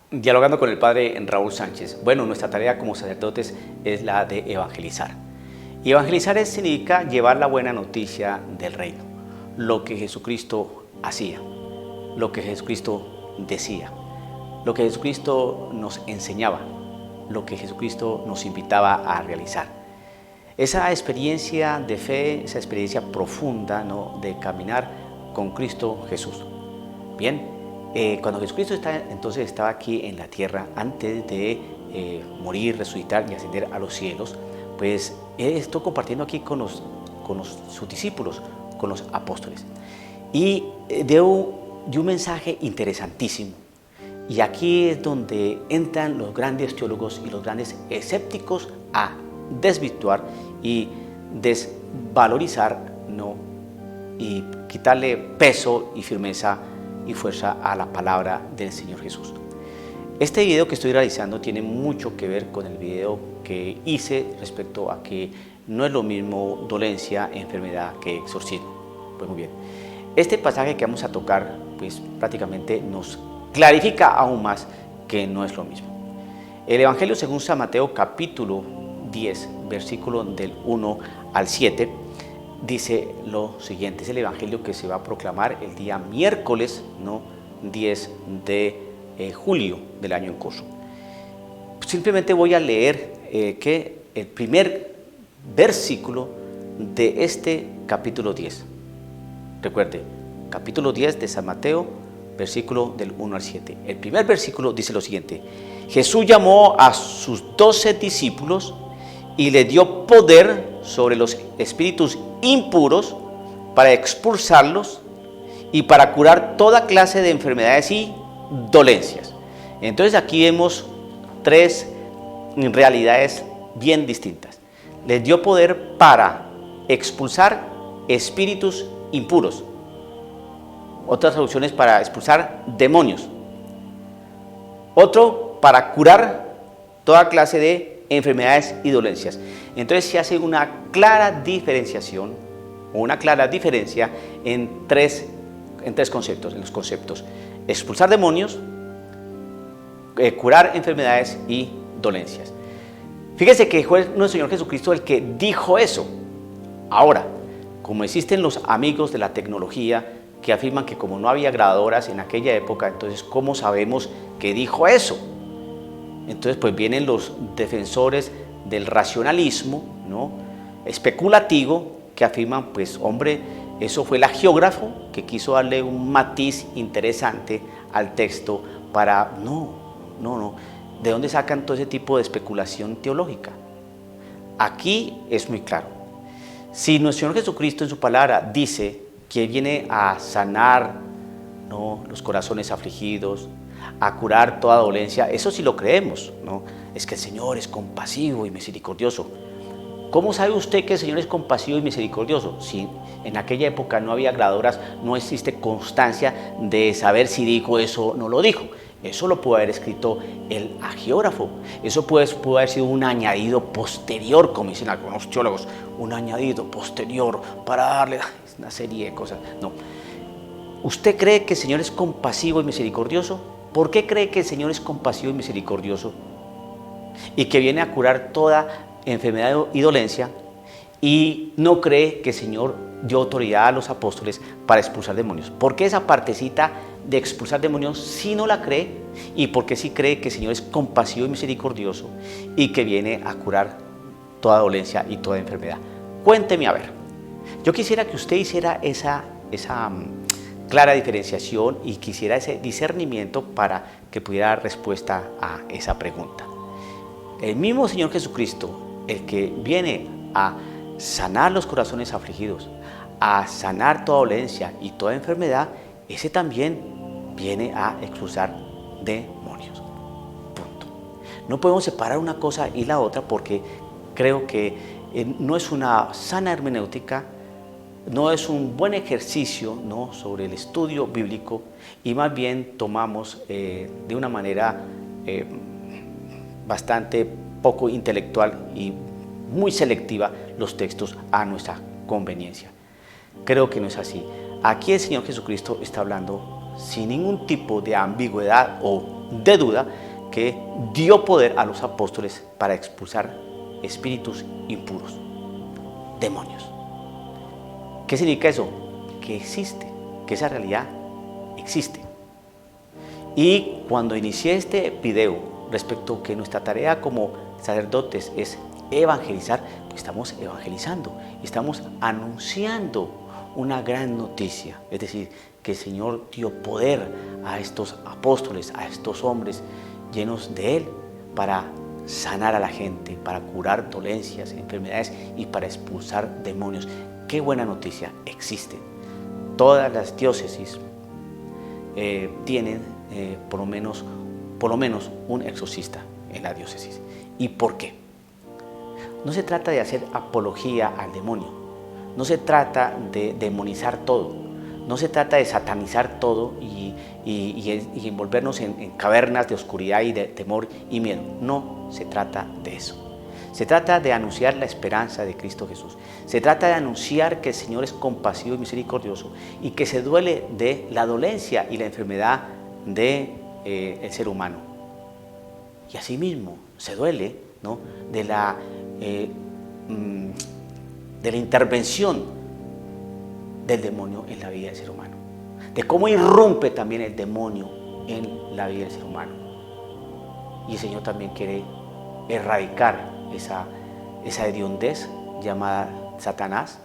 Dialogando con el padre Raúl Sánchez. Bueno, nuestra tarea como sacerdotes es la de evangelizar. Y evangelizar significa llevar la buena noticia del reino, lo que Jesucristo hacía, lo que Jesucristo decía, lo que Jesucristo nos enseñaba, lo que Jesucristo nos invitaba a realizar. Esa experiencia de fe, esa experiencia profunda, ¿no?, de caminar con Cristo Jesús. Bien. Cuando Jesucristo estaba aquí en la tierra, antes de morir, resucitar y ascender a los cielos, pues estuvo compartiendo aquí con sus discípulos, con los apóstoles. Y dio un mensaje interesantísimo. Y aquí es donde entran los grandes teólogos y los grandes escépticos a desvirtuar y desvalorizar, ¿no?, y quitarle peso y firmeza y fuerza a la palabra del Señor Jesús. Este video que estoy realizando tiene mucho que ver con el video que hice respecto a que no es lo mismo dolencia, enfermedad que exorcismo. Pues muy bien, este pasaje que vamos a tocar pues prácticamente nos clarifica aún más que no es lo mismo. El Evangelio según San Mateo capítulo 10, versículo del 1 al 7, dice lo siguiente. Es el evangelio que se va a proclamar el día miércoles, ¿no?, 10 de julio del año en curso. Simplemente voy a leer que el primer versículo de este capítulo 10. Recuerde, capítulo 10 de San Mateo, versículo del 1 al 7. El primer versículo dice lo siguiente: Jesús llamó a sus 12 discípulos y le dio poder sobre los espíritus impuros para expulsarlos y para curar toda clase de enfermedades y dolencias. Entonces aquí vemos tres realidades bien distintas. Les dio poder para expulsar espíritus impuros. Otras traducciones para expulsar demonios. Otro para curar toda clase de enfermedades y dolencias. Entonces se hace una clara diferenciación o una clara diferencia en tres conceptos, en los conceptos: expulsar demonios, curar enfermedades y dolencias. Fíjese que fue nuestro Señor Jesucristo el que dijo eso. Ahora, como existen los amigos de la tecnología que afirman que como no había grabadoras en aquella época, entonces ¿cómo sabemos que dijo eso? Entonces pues vienen los defensores del racionalismo, ¿no?, especulativo, que afirman, pues hombre, eso fue el agiógrafo que quiso darle un matiz interesante al texto para... No. ¿De dónde sacan todo ese tipo de especulación teológica? Aquí es muy claro. Si nuestro Señor Jesucristo en su palabra dice que viene a sanar, ¿no?, los corazones afligidos, a curar toda dolencia, eso sí lo creemos, ¿no? Es que el Señor es compasivo y misericordioso. ¿Cómo sabe usted que el Señor es compasivo y misericordioso? Si en aquella época no había grabadoras, no existe constancia de saber si dijo eso o no lo dijo. Eso lo pudo haber escrito el agiógrafo. Eso pudo haber sido un añadido posterior, como dicen algunos teólogos, un añadido posterior para darle una serie de cosas. No. ¿Usted cree que el Señor es compasivo y misericordioso? ¿Por qué cree que el Señor es compasivo y misericordioso? Y que viene a curar toda enfermedad y dolencia, y no cree que el Señor dio autoridad a los apóstoles para expulsar demonios. ¿Por qué esa partecita de expulsar demonios sí no la cree? ¿Y por qué sí cree que el Señor es compasivo y misericordioso y que viene a curar toda dolencia y toda enfermedad? Cuénteme a ver. Yo quisiera que usted hiciera esa clara diferenciación y quisiera ese discernimiento para que pudiera dar respuesta a esa pregunta. El mismo Señor Jesucristo, el que viene a sanar los corazones afligidos, a sanar toda dolencia y toda enfermedad, ese también viene a expulsar demonios. Punto. No podemos separar una cosa y la otra porque creo que no es una sana hermenéutica, no es un buen ejercicio, ¿no?, sobre el estudio bíblico, y más bien tomamos de una manera bastante poco intelectual y muy selectiva los textos a nuestra conveniencia. Creo que no es así. Aquí el Señor Jesucristo está hablando sin ningún tipo de ambigüedad o de duda que dio poder a los apóstoles para expulsar espíritus impuros, demonios. ¿Qué significa eso? Que existe, que esa realidad existe. Y cuando inicié este video respecto a que nuestra tarea como sacerdotes es evangelizar, pues estamos evangelizando, estamos anunciando una gran noticia, es decir, que el Señor dio poder a estos apóstoles, a estos hombres llenos de Él para sanar a la gente, para curar dolencias, enfermedades y para expulsar demonios. ¡Qué buena noticia! Existen. Todas las diócesis tienen por lo menos un exorcista en la diócesis. ¿Y por qué? No se trata de hacer apología al demonio, no se trata de demonizar todo, no se trata de satanizar todo y envolvernos en cavernas de oscuridad y de temor y miedo. No se trata de eso. Se trata de anunciar la esperanza de Cristo Jesús. Se trata de anunciar que el Señor es compasivo y misericordioso y que se duele de la dolencia y la enfermedad del ser humano. Y asimismo se duele, ¿no?, de la intervención del demonio en la vida del ser humano, de cómo irrumpe también el demonio en la vida del ser humano. Y el Señor también quiere erradicar esa hediondez llamada Satanás,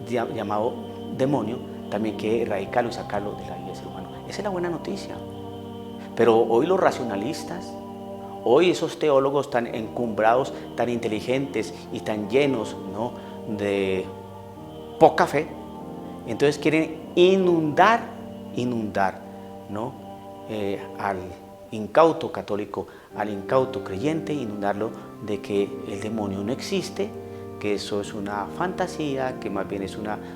llamado demonio, también quiere erradicarlo y sacarlo de la vida del ser humano. Esa es la buena noticia. Pero hoy los racionalistas, hoy esos teólogos tan encumbrados, tan inteligentes y tan llenos, ¿no?, de poca fe, entonces quieren inundar, ¿no?, al incauto católico, al incauto creyente, inundarlo de que el demonio no existe, que eso es una fantasía, que más bien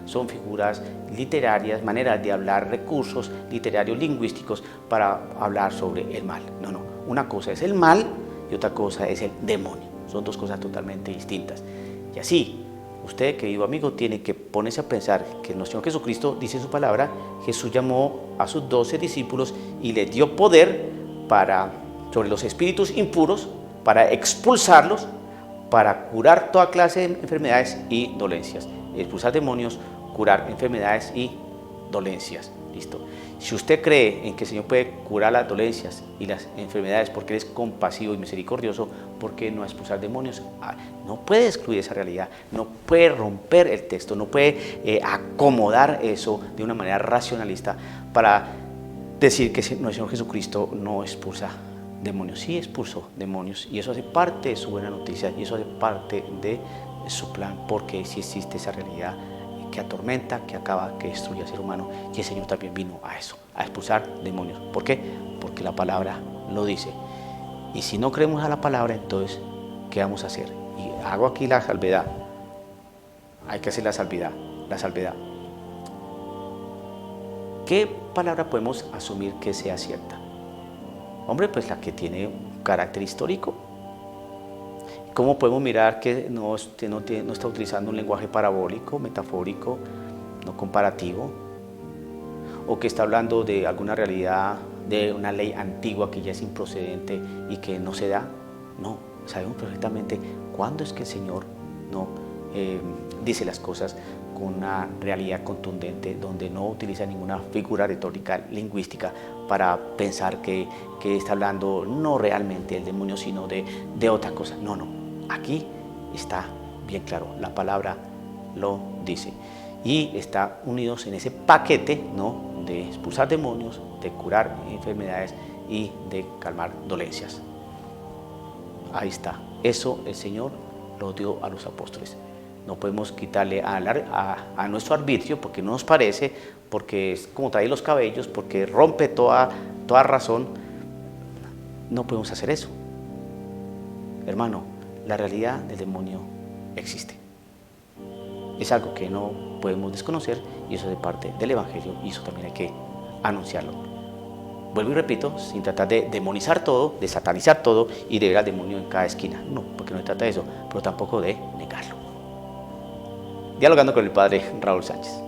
son figuras literarias, maneras de hablar, recursos literarios, lingüísticos para hablar sobre el mal. No, una cosa es el mal y otra cosa es el demonio. Son dos cosas totalmente distintas. Y así, usted, querido amigo, tiene que ponerse a pensar que nuestro Señor Jesucristo dice en su palabra, Jesús llamó a sus 12 discípulos y les dio poder sobre los espíritus impuros, para expulsarlos, para curar toda clase de enfermedades y dolencias. Expulsar demonios, curar enfermedades y dolencias. ¿Listo? Si usted cree en que el Señor puede curar las dolencias y las enfermedades porque Él es compasivo y misericordioso, ¿por qué no expulsar demonios? No puede excluir esa realidad, no puede romper el texto, no puede acomodar eso de una manera racionalista para decir que nuestro Señor Jesucristo no expulsa demonios. Sí expulsó demonios y eso hace parte de su buena noticia y eso hace parte de su plan, porque sí existe esa realidad que atormenta, que acaba, que destruye al ser humano, y el Señor también vino a eso, a expulsar demonios. ¿Por qué? Porque la palabra lo dice. Y si no creemos a la palabra, entonces, ¿qué vamos a hacer? Y hago aquí la salvedad. Hay que hacer la salvedad. ¿Qué palabra podemos asumir que sea cierta? Hombre, pues la que tiene un carácter histórico. ¿Cómo podemos mirar que no está utilizando un lenguaje parabólico, metafórico, no comparativo? ¿O que está hablando de alguna realidad, de una ley antigua que ya es improcedente y que no se da? No, sabemos perfectamente cuándo es que el Señor no dice las cosas con una realidad contundente, donde no utiliza ninguna figura retórica, lingüística, para pensar que está hablando no realmente del demonio, sino de otra cosa. No. Aquí está bien claro, la palabra lo dice. Y está unidos en ese paquete, ¿no?, de expulsar demonios, de curar enfermedades y de calmar dolencias. Ahí está. Eso el Señor lo dio a los apóstoles. No podemos quitarle a nuestro arbitrio porque no nos parece, porque es como traer los cabellos, porque rompe toda razón. No podemos hacer eso. Hermano, la realidad del demonio existe. Es algo que no podemos desconocer y eso es de parte del Evangelio y eso también hay que anunciarlo. Vuelvo y repito, sin tratar de demonizar todo, de satanizar todo y de ver al demonio en cada esquina. No, porque no se trata de eso, pero tampoco de negarlo. Dialogando con el padre Raúl Sánchez.